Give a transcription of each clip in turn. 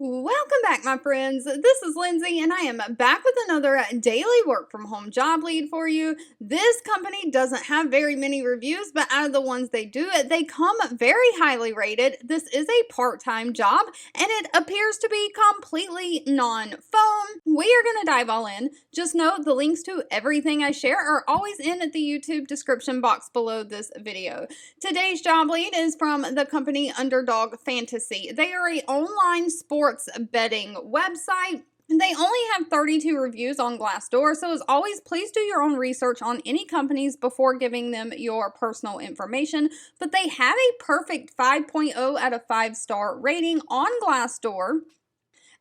Welcome back, my friends. This is Lindsay, and I am back with another daily work from home job lead for you. This company doesn't have very many reviews, but out of the ones they do, they come very highly rated. This is a part-time job, and it appears to be completely non-phone. We are going to dive all in. Just note the links to everything I share are always in the YouTube description box below this video. Today's job lead is from the company Underdog Fantasy. They are an online sports betting website. They only have 32 reviews on Glassdoor, so as always, please do your own research on any companies before giving them your personal information. But they have a perfect 5.0 out of 5-star rating on Glassdoor.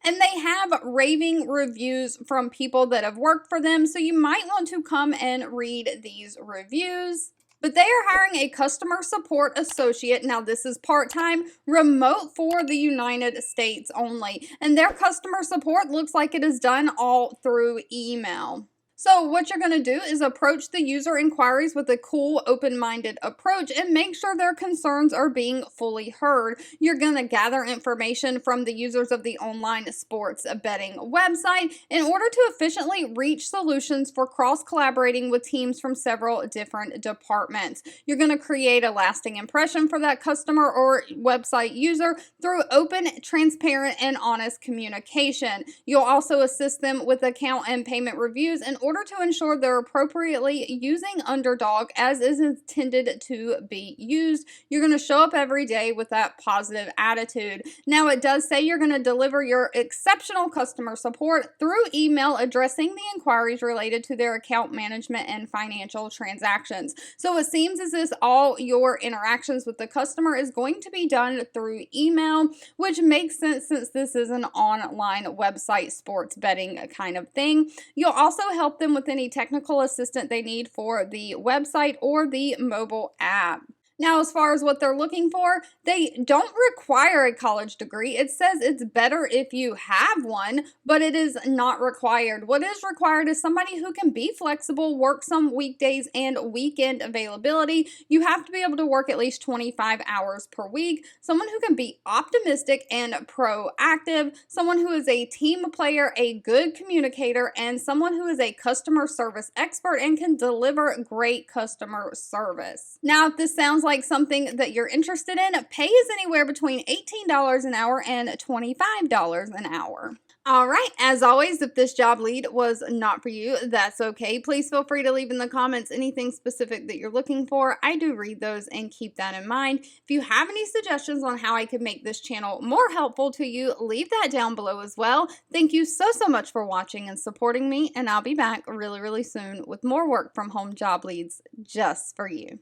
And they have raving reviews from people that have worked for them, so you might want to come and read these reviews. But they are hiring a customer support associate. Now, this is part-time, remote for the United States only. And their customer support looks like it is done all through email. So what you're going to do is approach the user inquiries with a cool, open-minded approach and make sure their concerns are being fully heard. You're going to gather information from the users of the online sports betting website in order to efficiently reach solutions for cross-collaborating with teams from several different departments. You're going to create a lasting impression for that customer or website user through open, transparent, and honest communication. You'll also assist them with account and payment reviews in order to ensure they're appropriately using Underdog as is intended to be used. You're going to show up every day with that positive attitude. Now, it does say you're going to deliver your exceptional customer support through email addressing the inquiries related to their account management and financial transactions. So it seems as if all your interactions with the customer is going to be done through email, which makes sense since this is an online website sports betting kind of thing. You'll also help them with any technical assistance they need for the website or the mobile app. Now, as far as what they're looking for, they don't require a college degree. It says it's better if you have one, but it is not required. What is required is somebody who can be flexible, work some weekdays and weekend availability. You have to be able to work at least 25 hours per week. Someone who can be optimistic and proactive. Someone who is a team player, a good communicator, and someone who is a customer service expert and can deliver great customer service. Now, if this sounds like something that you're interested in, pay is anywhere between $18 an hour and $25 an hour. All right, as always, if this job lead was not for you, that's okay. Please feel free to leave in the comments anything specific that you're looking for. I do read those and keep that in mind. If you have any suggestions on how I could make this channel more helpful to you, leave that down below as well. Thank you so much for watching and supporting me, and I'll be back really soon with more work from home job leads just for you.